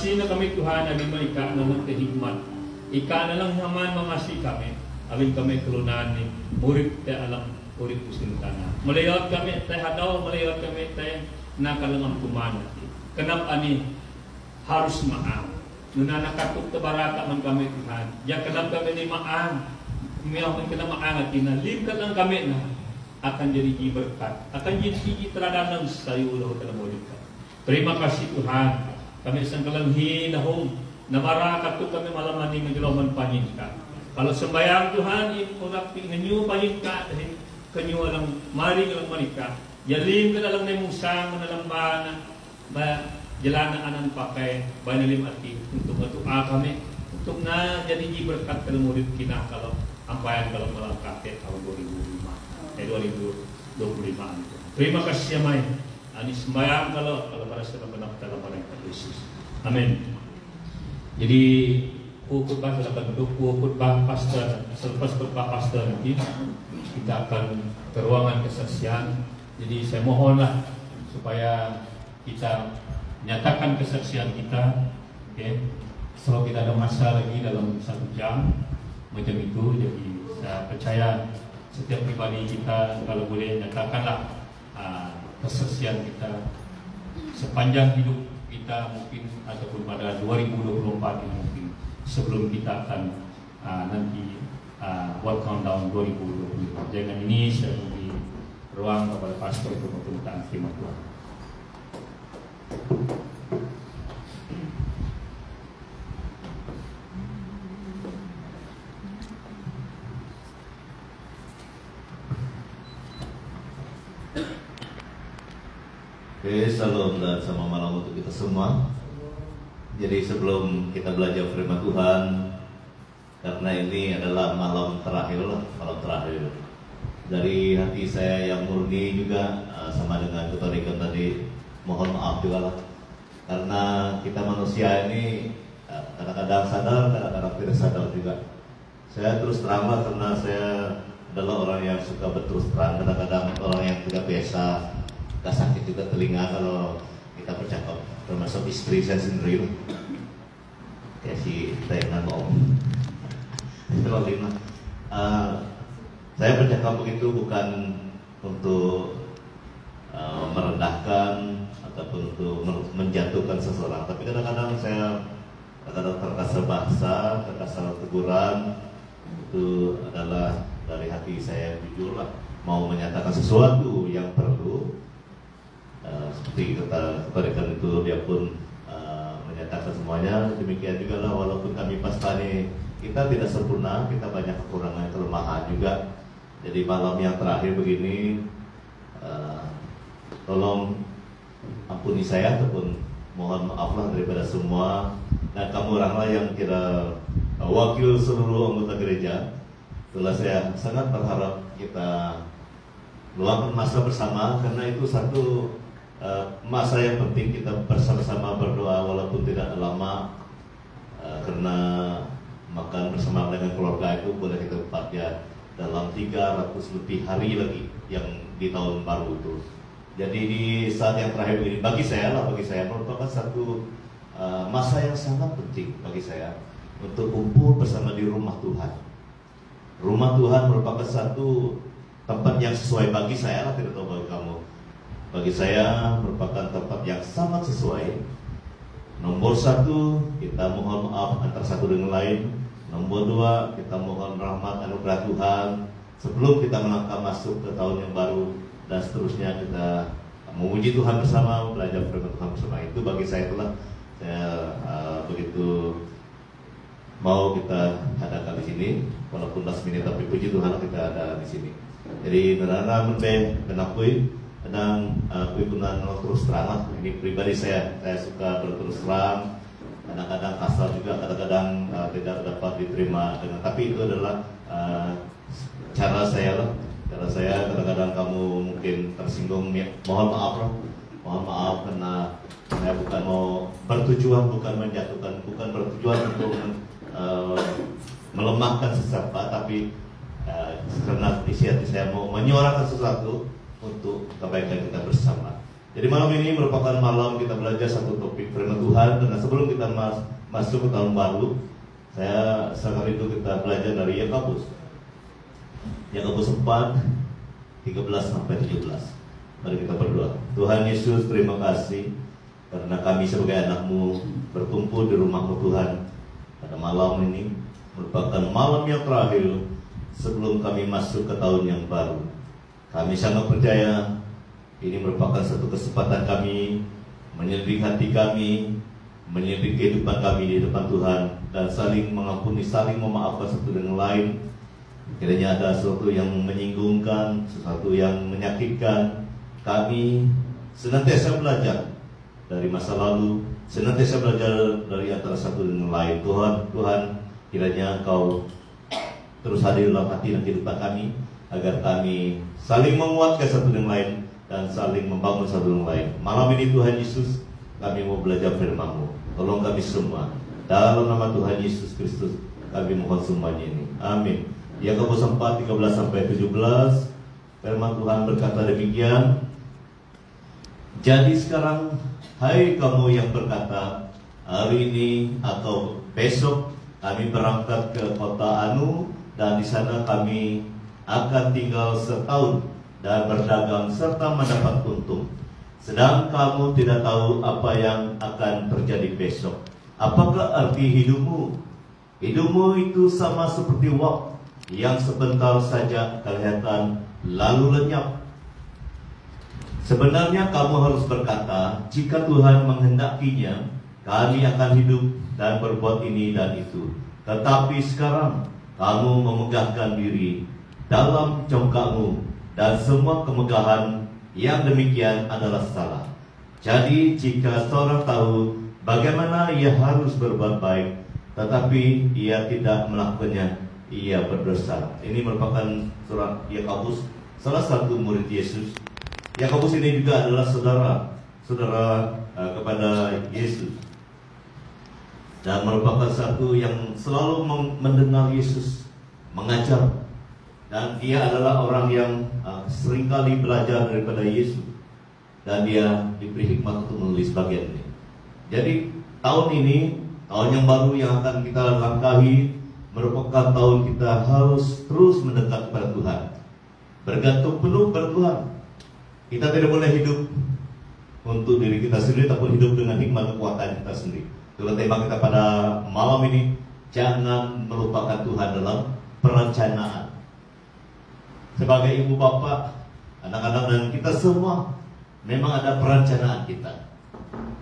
kasih na kami Tuhan, abin mo ika na lang kahigmat. Ika na lang naman mengasihi kami. Abin kami kelunan ni murid te alam murid usin tanah. Melayot kami te hadaw, melayot kami te nakalangang kumana. Kenapa ani harus maang? Nuna nakatuk te baraka man kami Tuhan. Ya kenapa kami ni maang? Miyawan kita maang at kinalimkat lang kami na akan jadi berkat, akan jadi teradanan sayo ulo ka mo ka. Terima kasih Tuhan. Kami isang kalanghi na home na marakat to kami malaman ni maglaman panin ka. Kalau sembayang Tuhan ipurak tinganyo panin ka dahil kanyo lang mari lang manika. Yalim ka lang na musang na lang ba jalanan anan pakai banalim ati untuk kami untuk na jadi berkat ka murid kita kalau ampayan kalau melangkah tahun 2025. Terima kasih Amai. Ani sembahyang kalau para saudara dalam nama Yesus. Amin. Jadi khutbah silakan duduk. Khutbah pastor, selepas khutbah pastor nanti kita akan ke ruangan kesaksian. Jadi saya mohonlah supaya kita nyatakan kesaksian kita. Okay. Kalau kita ada masa lagi dalam 1 jam macam itu, jadi saya percaya setiap pribadi kita kalau boleh nyatakanlah kesaksian kita sepanjang hidup kita mungkin ataupun pada 2024 ini mungkin sebelum kita akan nanti world countdown 2025. Jangan ini saya beri ruang kepada pastor untuk pemerintahan firman Tuhan. Oke, salam dan selamat malam untuk kita semua. Jadi sebelum kita belajar firman Tuhan, karena ini adalah malam terakhir dari hati saya yang murni juga, sama dengan Ketua Dekan tadi, mohon maaf juga lah, karena kita manusia ini kadang-kadang sadar, kadang-kadang tidak sadar juga. Saya terus terang karena saya adalah orang yang suka berterus terang, kadang-kadang orang yang tidak biasa. Kita sakit juga telinga kalau kita bercakap, termasuk istri saya sendiri. Kayak si Tayangan Om. Itu lima. Saya bercakap begitu bukan untuk merendahkan ataupun untuk menjatuhkan seseorang, tapi kadang-kadang saya terkasar bahasa, terkasar teguran, itu adalah dari hati saya jujur lah, mau menyatakan sesuatu yang perlu. Seperti kata rekan itu, dia pun menyatakan semuanya. Demikian juga lah, walaupun kami pastani kita tidak sempurna, kita banyak kekurangan, kelemahan juga. Jadi malam yang terakhir begini, tolong ampuni saya ataupun mohon maaf lah daripada semua. Dan kamu oranglah yang kira wakil seluruh anggota gereja. Itulah saya sangat berharap kita luangkan masa bersama, karena itu satu masa yang penting kita bersama-sama berdoa walaupun tidak lama, karena makan bersama dengan keluarga itu boleh kita ya dalam 300 lebih hari lagi yang di tahun baru itu. Jadi di saat yang terakhir begini bagi saya merupakan satu masa yang sangat penting bagi saya untuk kumpul bersama di rumah Tuhan. Rumah Tuhan merupakan satu tempat yang sesuai bagi saya, tidak tahu bagi kamu. Bagi saya merupakan tempat yang sangat sesuai. Nomor 1, kita mohon maaf antara satu dengan lain. Nomor 2, kita mohon rahmat anugerah Tuhan sebelum kita melangkah masuk ke tahun yang baru, dan seterusnya kita memuji Tuhan bersama, belajar firman Tuhan bersama. Itu bagi saya itulah saya begitu mau kita adakan di sini, walaupun last minute, tapi puji Tuhan kita ada di sini. Jadi benar-benar menakui dan kebetulan terus terang. Ini pribadi saya suka berterus terang. Kadang-kadang kasar juga, kadang-kadang tidak dapat diterima dengan, tapi itu adalah cara saya lah. Cara saya, kadang-kadang kamu mungkin tersinggung, ya, mohon maaf lah. Mohon maaf karena saya bukan mau bertujuan, bukan menjatuhkan, bukan bertujuan untuk melemahkan sesiapa, tapi karena isi hati saya mau menyuarakan sesuatu untuk kebaikan kita bersama. Jadi malam ini merupakan malam kita belajar satu topik firman Tuhan. Dan sebelum kita masuk ke tahun baru, saya sangat rindu kita belajar dari Yakobus 4, 13 sampai 17. Mari kita berdoa. Tuhan Yesus, terima kasih karena kami sebagai anak-Mu berkumpul di rumah-Mu Tuhan. Pada malam ini merupakan malam yang terakhir sebelum kami masuk ke tahun yang baru. Kami sangat percaya ini merupakan satu kesempatan kami menyelidik hati kami, menyelidik kehidupan kami di depan Tuhan, dan saling mengampuni, saling memaafkan satu dengan lain. Kiranya ada sesuatu yang menyinggungkan, sesuatu yang menyakitkan, kami senantiasa belajar dari masa lalu, senantiasa belajar dari antara satu dengan lain. Tuhan, kiranya Engkau terus hadir dalam hati dan kehidupan kami, agar kami saling menguatkan satu dengan lain dan saling membangun satu dengan lain. Malam ini Tuhan Yesus, kami mau belajar firman-Mu. Tolong kami semua, dalam nama Tuhan Yesus Kristus kami mohon semuanya ini. Amin. Yakobus 4, 13 sampai 17. Firman Tuhan berkata demikian. Jadi sekarang, hai kamu yang berkata, hari ini atau besok kami berangkat ke kota Anu, dan di sana kami akan tinggal setahun dan berdagang serta mendapat untung. Sedang kamu tidak tahu apa yang akan terjadi besok. Apakah arti hidupmu? Hidupmu itu sama seperti waktu yang sebentar saja kelihatan lalu lenyap. Sebenarnya kamu harus berkata, jika Tuhan menghendakinya, kami akan hidup dan berbuat ini dan itu. Tetapi sekarang kamu memegahkan diri dalam congkakmu, dan semua kemegahan yang demikian adalah salah. Jadi jika seorang tahu bagaimana ia harus berbuat baik, tetapi ia tidak melakukannya, ia berdosa. Ini merupakan surat Yakobus, salah satu murid Yesus. Yakobus ini juga adalah saudara kepada Yesus, dan merupakan satu yang selalu mendengar Yesus mengajar. Dan dia adalah orang yang seringkali belajar daripada Yesus, dan dia diberi hikmat untuk menulis bagian ini. Jadi tahun ini, tahun yang baru yang akan kita langkahi, merupakan tahun kita harus terus mendekat kepada Tuhan, bergantung penuh pada Tuhan. Kita tidak boleh hidup untuk diri kita sendiri, tapi hidup dengan hikmat kekuatan kita sendiri. Itulah tema kita pada malam ini. Jangan melupakan Tuhan dalam perencanaan. Sebagai ibu bapak, anak-anak dan kita semua, memang ada perencanaan kita.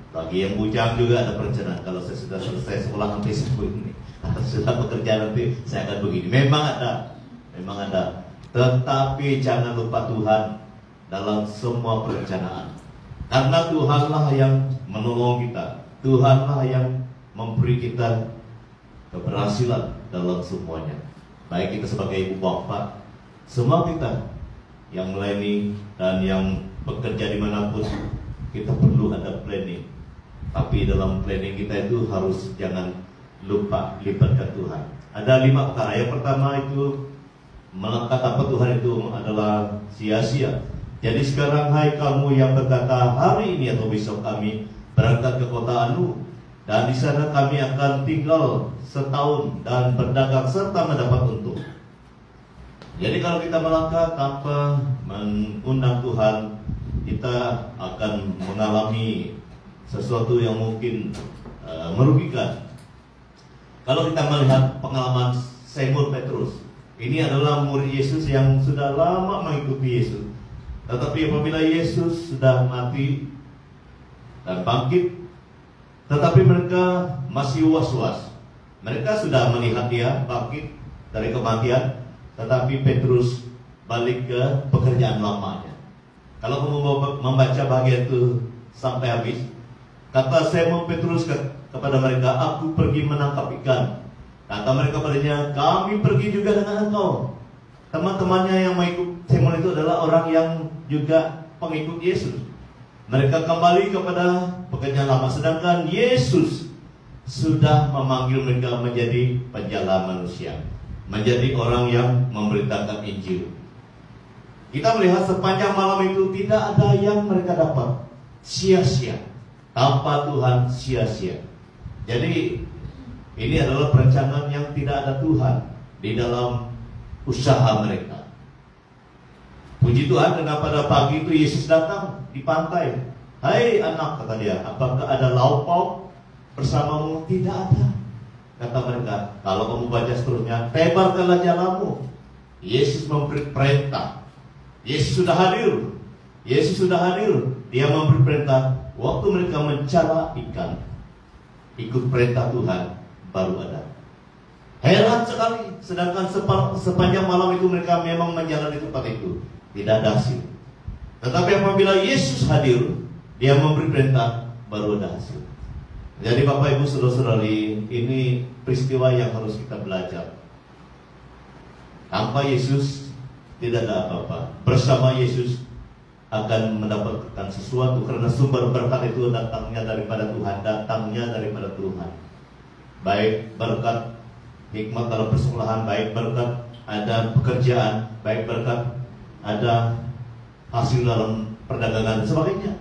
Bagi yang bujang juga ada perencanaan. Kalau saya sudah selesai sekolah nanti seperti ini, sudah bekerja nanti saya akan begini. Memang ada. Tetapi jangan lupa Tuhan dalam semua perencanaan. Karena Tuhanlah yang menolong kita, Tuhanlah yang memberi kita keberhasilan dalam semuanya. Baik kita sebagai ibu bapak, semua kita yang melayani dan yang bekerja dimanapun, kita perlu ada planning. Tapi dalam planning kita itu harus jangan lupa libatkan Tuhan. Ada 5 perkara. Yang pertama itu melekat apa Tuhan itu adalah sia-sia. Jadi sekarang hai kamu yang berkata, hari ini atau besok kami berangkat ke kota Anu, dan di sana kami akan tinggal setahun dan berdagang serta mendapat untung. Jadi kalau kita melangkah tanpa mengundang Tuhan, kita akan mengalami sesuatu yang mungkin merugikan. Kalau kita melihat pengalaman Simon Petrus, ini adalah murid Yesus yang sudah lama mengikuti Yesus. Tetapi apabila Yesus sudah mati dan bangkit, tetapi mereka masih was-was. Mereka sudah melihat dia bangkit dari kematian, tetapi Petrus balik ke pekerjaan lamanya. Kalau kamu membaca bagian itu sampai habis, kata Simon Petrus kepada mereka, aku pergi menangkap ikan. Kata mereka padanya, kami pergi juga dengan engkau. Teman-temannya yang mengikut Simon itu adalah orang yang juga pengikut Yesus. Mereka kembali kepada pekerjaan lama, sedangkan Yesus sudah memanggil mereka menjadi penjala manusia, menjadi orang yang memberitakan Injil. Kita melihat sepanjang malam itu tidak ada yang mereka dapat. sia-sia. Tanpa Tuhan sia-sia. Jadi ini adalah perencanaan yang tidak ada Tuhan di dalam usaha mereka. Puji Tuhan, karena pada pagi itu Yesus datang di pantai. Hai anak, kata dia, apakah ada lauk pauk bersamamu? Tidak ada. Kata mereka, kalau kamu baca seterusnya, lebarkanlah jalanmu. Yesus memberi perintah. Yesus sudah hadir. Yesus sudah hadir. Dia memberi perintah. Waktu mereka mencala ikan, ikut perintah Tuhan, baru ada. Heran sekali. Sedangkan sepanjang malam itu mereka memang menjalani tempat itu, tidak ada hasil. Tetapi apabila Yesus hadir, dia memberi perintah, baru ada hasil. Jadi Bapak Ibu Saudara-saudari, ini peristiwa yang harus kita belajar. Tanpa Yesus tidak ada apa-apa. Bersama Yesus akan mendapatkan sesuatu, karena sumber berkat itu datangnya daripada Tuhan, Baik berkat hikmat dalam persekolahan, baik berkat ada pekerjaan, baik berkat ada hasil dalam perdagangan dan sebagainya.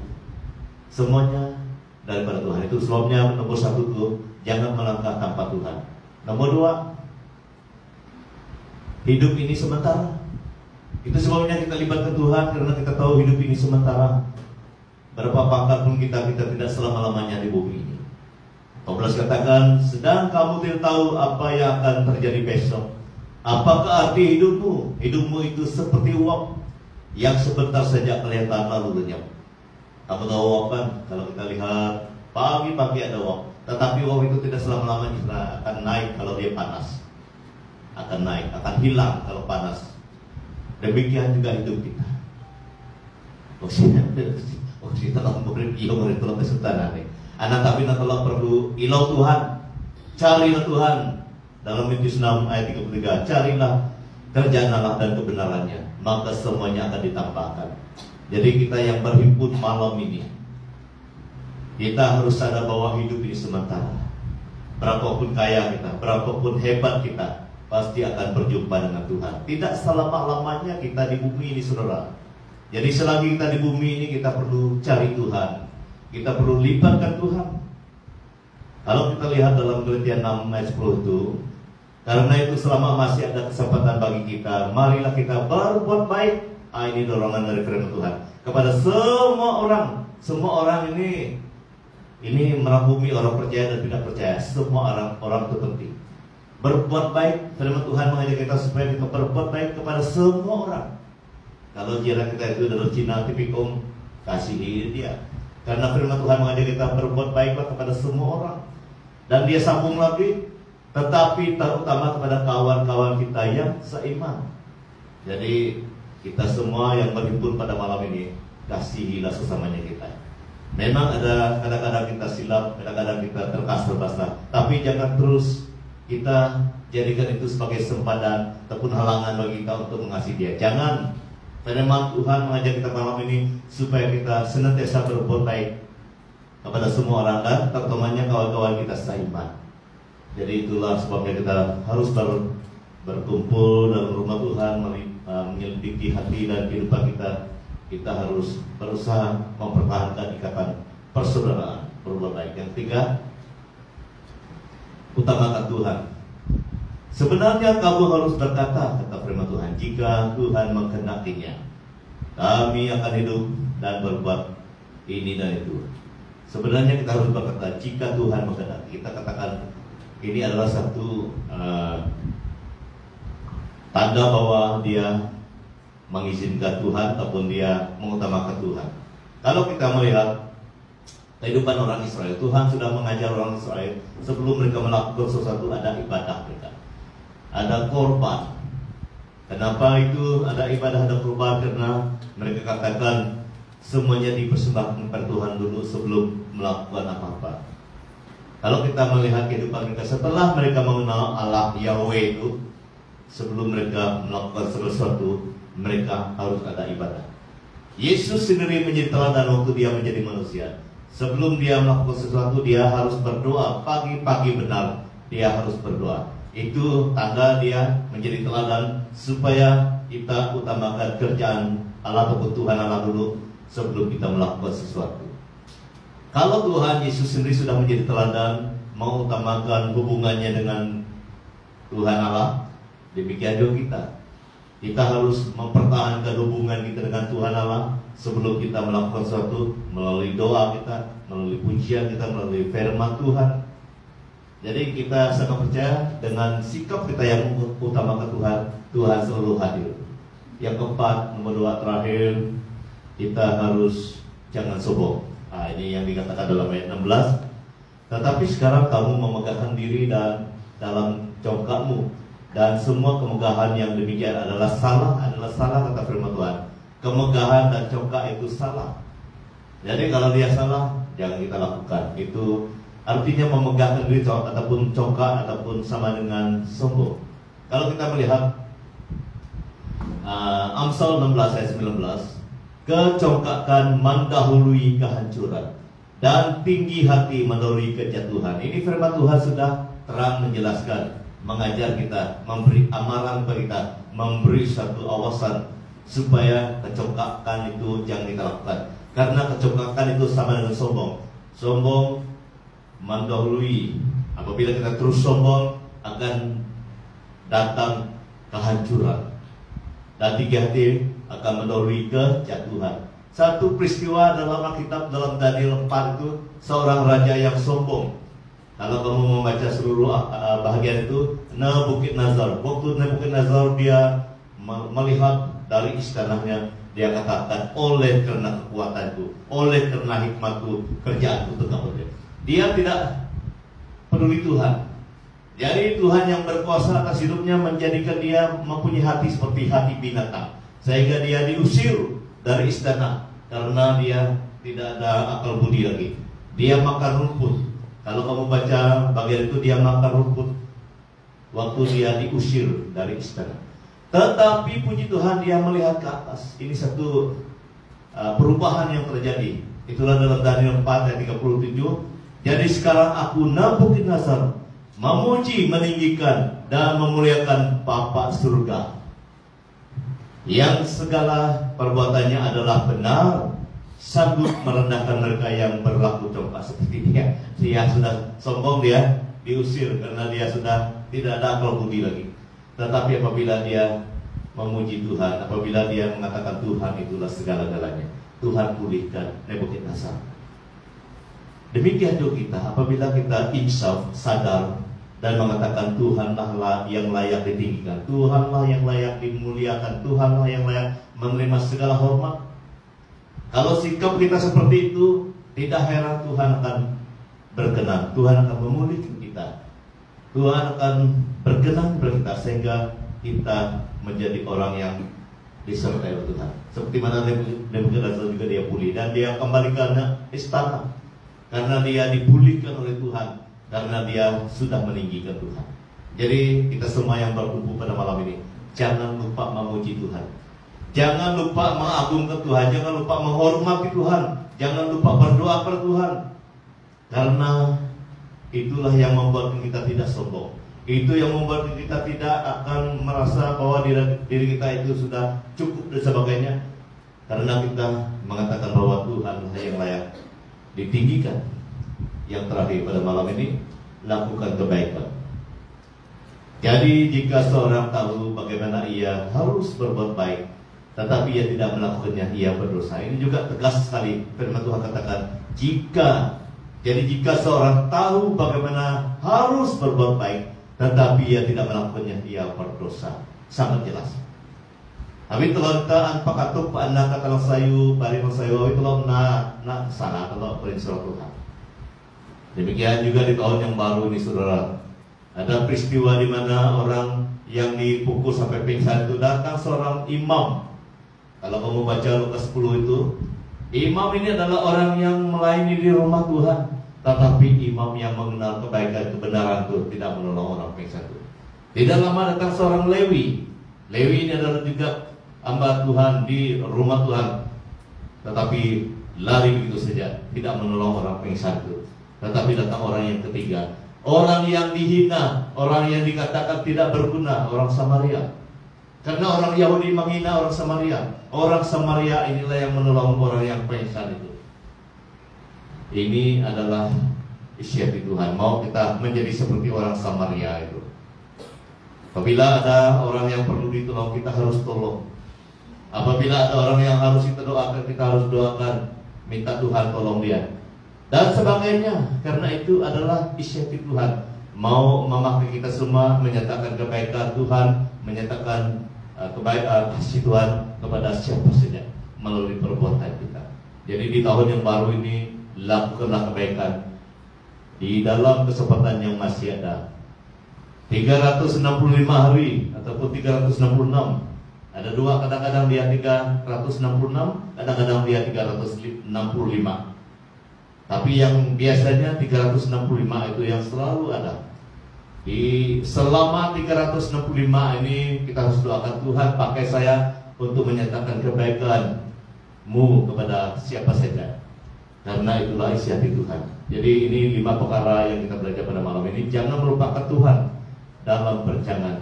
Semuanya daripada Tuhan. Itu sebabnya nomor 1 itu, jangan melangkah tanpa Tuhan. Nomor 2, hidup ini sementara. Itu sebabnya kita libatkan Tuhan, karena kita tahu hidup ini sementara. Berapa pangkat pun kita tidak selama-lamanya di bumi ini. 14 katakan, sedang kamu tidak tahu apa yang akan terjadi besok. Apakah arti hidupmu? Hidupmu itu seperti uap yang sebentar saja kelihatan lalu lenyap. Kamu tahu uap kan? Kalau kita lihat pagi-pagi ada uap, tetapi uap itu tidak selama-lamanya akan naik kalau dia panas. Akan naik, akan hilang kalau panas. Demikian juga hidup kita. Kita akan memberi ilau tolong kesultanan. Anak tapi tolong perlu ilau Tuhan. Carilah Tuhan. Dalam Matius 6 ayat 33, carilah kerjaan Allah dan kebenarannya, maka semuanya akan ditambahkan. Jadi kita yang berhimpun malam ini, kita harus sadar bahwa hidup ini sementara. Berapapun kaya kita, berapapun hebat kita, pasti akan berjumpa dengan Tuhan. Tidak selama-lamanya kita di bumi ini, saudara. Jadi selagi kita di bumi ini, kita perlu cari Tuhan. Kita perlu libatkan Tuhan. Kalau kita lihat dalam Galatia 6 ayat 10 itu, karena itu selama masih ada kesempatan bagi kita, marilah kita berbuat baik. Ini dorongan dari firman Tuhan kepada semua orang. Semua orang ini merangkumi orang percaya dan tidak percaya. Semua orang itu penting. Berbuat baik, firman Tuhan mengajak kita supaya kita berbuat baik kepada semua orang. Kalau jiran kita itu adalah Cina tipikum, kasihi dia. Karena firman Tuhan mengajak kita berbuat baiklah kepada semua orang. Dan dia sambung lagi, tetapi terutama kepada kawan-kawan kita yang seiman. Jadi kita semua yang berhimpun pada malam ini, kasihilah sesamanya kita. Memang ada kadang-kadang kita silap, kadang-kadang kita terkasar basah, tapi jangan terus kita jadikan itu sebagai sempadan ataupun halangan bagi kita untuk mengasihi dia. Jangan. Firman Tuhan mengajak kita malam ini supaya kita senantiasa berbuat baik kepada semua orang dan terutamanya kawan-kawan kita seiman. Jadi itulah sebabnya kita harus berkumpul dalam rumah Tuhan, menyelidiki hati dan kehidupan kita. Kita harus berusaha mempertahankan ikatan persaudaraan, berbuat baik. Yang 3, utamakan Tuhan. Sebenarnya kamu harus berkata, kata firman Tuhan, jika Tuhan mengkehendakinya, kami akan hidup dan berbuat ini dan itu. Sebenarnya kita harus berkata, jika Tuhan menghendaki. Kita katakan ini adalah satu tanda bahwa dia mengizinkan Tuhan ataupun dia mengutamakan Tuhan. Kalau kita melihat kehidupan orang Israel, Tuhan sudah mengajar orang Israel sebelum mereka melakukan sesuatu ada ibadah mereka, ada korban. Kenapa itu ada ibadah, ada korban? Karena mereka katakan semuanya dipersembahkan kepada Tuhan dulu sebelum melakukan apa-apa. Kalau kita melihat kehidupan mereka setelah mereka mengenal Allah Yahweh itu, sebelum mereka melakukan sesuatu, mereka harus ada ibadah. Yesus sendiri menjadi teladan waktu dia menjadi manusia. Sebelum dia melakukan sesuatu, dia harus berdoa. Pagi-pagi benar, dia harus berdoa. Itu tanda dia menjadi teladan supaya kita utamakan kerjaan Allah ataupun Tuhan Allah dulu sebelum kita melakukan sesuatu. Kalau Tuhan Yesus sendiri sudah menjadi teladan, mengutamakan hubungannya dengan Tuhan Allah, demikian juga kita. Kita harus mempertahankan hubungan kita dengan Tuhan Allah sebelum kita melakukan sesuatu, melalui doa kita, melalui pujian kita, melalui firman Tuhan. Jadi kita sangat percaya dengan sikap kita yang utamakan Tuhan, Tuhan selalu hadir. Yang keempat, nomor 2 terakhir, kita harus jangan sombong. Nah, ini yang dikatakan dalam ayat 16. Tetapi sekarang kamu memegahkan diri dan dalam congkakmu, dan semua kemegahan yang demikian adalah salah kata firman Tuhan. Kemegahan dan congkak itu salah. Jadi kalau dia salah, jangan kita lakukan. Itu artinya memegahkan diri ataupun congkak ataupun sama dengan sombong. Kalau kita melihat Amsal 16 ayat 19, kecongkakan mendahului kehancuran dan tinggi hati mendahului kejatuhan. Ini firman Tuhan sudah terang menjelaskan, mengajar kita, memberi amaran kepada kita, memberi satu awasan supaya kecongkakan itu jangan kita lakukan. Karena kecongkakan itu sama dengan sombong. Sombong mendahului. Apabila kita terus sombong, akan datang kehancuran. Dan tinggi hati akan mendahului kejatuhan. Satu peristiwa dalam Alkitab, dalam Daniel 4 itu, seorang raja yang sombong. Kalau kamu membaca seluruh bahagian itu, Nebukadnezar. Waktu Nebukadnezar dia melihat dari istananya, dia katakan, oleh karena kekuatanku, oleh karena hikmatku, kerjaanku tetap ada. Dia tidak peduli Tuhan. Jadi Tuhan yang berkuasa atas hidupnya menjadikan dia mempunyai hati seperti hati binatang, sehingga dia diusir dari istana karena dia tidak ada akal budi lagi. Dia makan rumput. Kalau kamu baca bagian itu, dia makan rumput waktu dia diusir dari istana. Tetapi puji Tuhan, dia melihat ke atas. Ini satu perubahan yang terjadi. Itulah dalam Daniel 4 ayat 37. Jadi sekarang aku Nebukadnezar memuji, meninggikan dan memuliakan Bapa surga, yang segala perbuatannya adalah benar, sanggup merendahkan mereka yang berlaku congkak seperti dia. Dia sudah sombong, dia diusir karena dia sudah tidak ada akal budi lagi. Tetapi apabila dia memuji Tuhan, apabila dia mengatakan Tuhan itulah segala-galanya, Tuhan pulihkan Nebukadnezar. Demikian juga kita, apabila kita insaf, sadar dan mengatakan Tuhanlah yang layak ditinggikan, Tuhanlah yang layak dimuliakan, Tuhanlah yang layak menerima segala hormat. Kalau sikap kita seperti itu, tidak heran Tuhan akan berkenan. Tuhan akan memulihkan kita, Tuhan akan berkenan kepada kita, sehingga kita menjadi orang yang disertai oleh Tuhan. Seperti mana Nebukadnezar juga dia pulih, dan dia kembali ke istana karena dia dipulihkan oleh Tuhan, karena dia sudah meninggikan Tuhan. Jadi kita semua yang berkumpul pada malam ini, jangan lupa memuji Tuhan, jangan lupa mengagungkan Tuhan, jangan lupa menghormati Tuhan, jangan lupa berdoa kepada Tuhan. Karena itulah yang membuat kita tidak sombong. Itu yang membuat kita tidak akan merasa bahwa diri kita itu sudah cukup dan sebagainya. Karena kita mengatakan bahwa Tuhanlah yang layak ditinggikan. Yang terakhir pada malam ini, lakukan kebaikan. Jadi jika seorang tahu bagaimana ia harus berbuat baik, tetapi ia tidak melakukannya, ia berdosa. Ini juga tegas sekali firman Tuhan katakan, jika seorang tahu bagaimana harus berbuat baik, tetapi ia tidak melakukannya, ia berdosa. Sangat jelas. Abi telon ta an pakatuk pa anak katalang sayu, bari sayu itu lo na sana kalau prinsip Tuhan. Demikian juga di tahun yang baru ini, saudara, ada peristiwa di mana orang yang dipukul sampai pingsan itu datang seorang imam. Kalau kamu baca Lukas 10 itu, imam ini adalah orang yang melayani di rumah Tuhan, tetapi imam yang mengenal kebaikan kebenaran itu tidak menolong orang pingsan itu. Tidak lama datang seorang Lewi. Lewi ini adalah juga hamba Tuhan di rumah Tuhan, tetapi lari begitu saja, tidak menolong orang pingsan itu. Tetapi datang orang yang ketiga, orang yang dihina, orang yang dikatakan tidak berguna, orang Samaria. Karena orang Yahudi menghina orang Samaria. Orang Samaria inilah yang menolong orang yang pingsan itu. Ini adalah inisiatif Tuhan. Mau kita menjadi seperti orang Samaria itu. Apabila ada orang yang perlu ditolong, kita harus tolong. Apabila ada orang yang harus kita doakan, kita harus doakan, minta Tuhan tolong dia dan sebagainya. Karena itu adalah inisiatif Tuhan, mau memakai kita semua menyatakan kebaikan Tuhan, menyatakan kebaikan kasih Tuhan kepada siapa saja melalui perbuatan kita. Jadi di tahun yang baru ini, lakukanlah kebaikan di dalam kesempatan yang masih ada. 365 hari ataupun 366. Ada dua, kadang-kadang dia 366, kadang-kadang dia 365. Tapi yang biasanya 365 itu yang selalu ada. Selama 365 ini kita harus doakan, Tuhan pakai saya untuk menyatakan kebaikan-Mu kepada siapa saja. Karena itulah inisiatif Tuhan. Jadi ini 5 perkara yang kita belajar pada malam ini. Jangan melupakan Tuhan dalam perjalanan,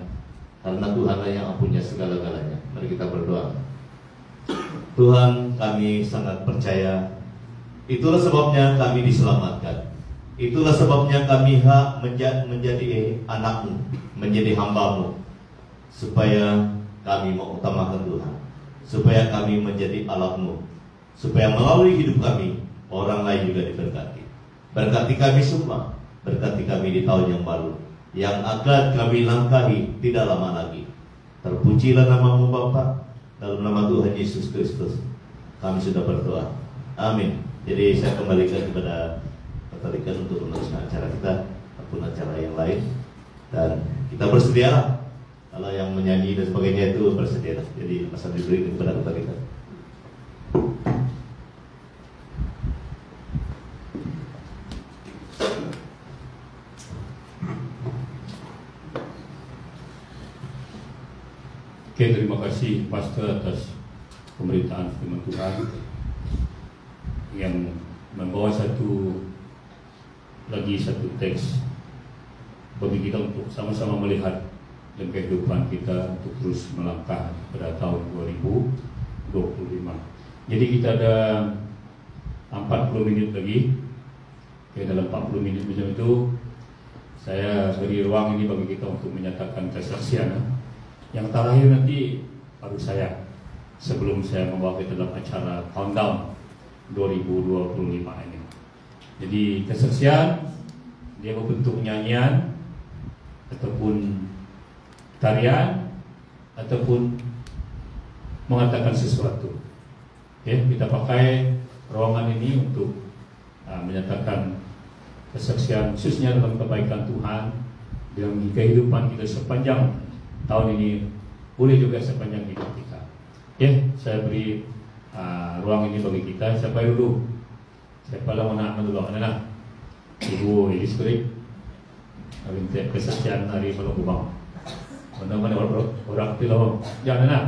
karena Tuhanlah yang punya segala-galanya. Mari kita berdoa. Tuhan, kami sangat percaya, itulah sebabnya kami diselamatkan. Itulah sebabnya kami hak menjadi anak-Mu, menjadi hamba-Mu, supaya kami mengutamakan Tuhan, supaya kami menjadi alat-Mu, supaya melalui hidup kami orang lain juga diberkati. Berkati kami semua, berkati kami di tahun yang baru yang akan kami langkahi tidak lama lagi. Terpujilah nama-Mu Bapa, dalam nama Tuhan Yesus Kristus kami sudah berdoa. Amin. Jadi saya kembalikan kepada Tarikan untuk meneruskan acara kita ataupun acara yang lain, dan kita bersedialah. Kalau yang menyanyi dan sebagainya itu bersedialah. Jadi masa diberi kepada Tarikan. Oke, terima kasih Pastor atas pemberitaan firman Tuhan yang membawa satu teks bagi kita untuk sama-sama melihat dalam kehidupan kita untuk terus melangkah pada tahun 2025. Jadi kita ada 40 menit lagi. Oke, dalam 40 menit macam itu saya beri ruang ini bagi kita untuk menyatakan kesaksian. Yang terakhir nanti baru saya, sebelum saya membawa kita dalam acara countdown 2025 ini. Jadi kesaksian dia berbentuk nyanyian ataupun tarian ataupun mengatakan sesuatu. Oke, kita pakai ruangan ini untuk menyatakan kesaksian khususnya dalam kebaikan Tuhan dalam kehidupan kita sepanjang tahun ini, boleh juga sepanjang hidup kita. Oke, saya beri ruang ini bagi kita. Siapa dulu? Siapa lah nak dulu? Anak Ibu Elis Kurik, minta kesaksian hari malam kubang. Mana-mana orang tu lah. Jangan nak.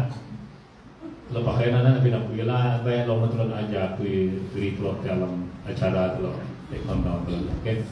Kalau pakai nana nabi nak pergi lah, bayar lama tu lah aja beri keluar dalam acara tu lah. Countdown tu lah. Okay.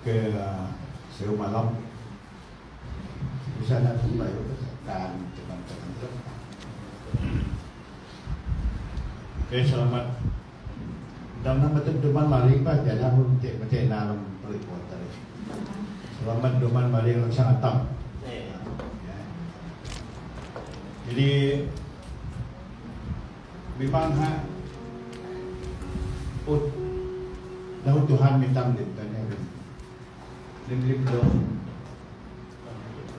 ke Seru Malam di sana kembali dan cepat tertentu. Oke, selamat. Dalam nama teman-teman mari Pak jangan untuk macam dalam report tadi. Selamat duman maling lang sa atam. Ya. Jadi memang lahu Tuhan mitang din tanya lim do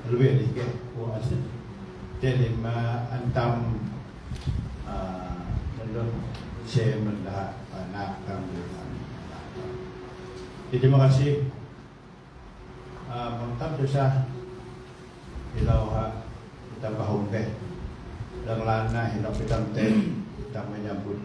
lebih lagi ke puas jadi antam menurut saya mendah anak kami. Terima kasih. Mantap dosa hilau kita bahung deh dan lana hilau kita menyambut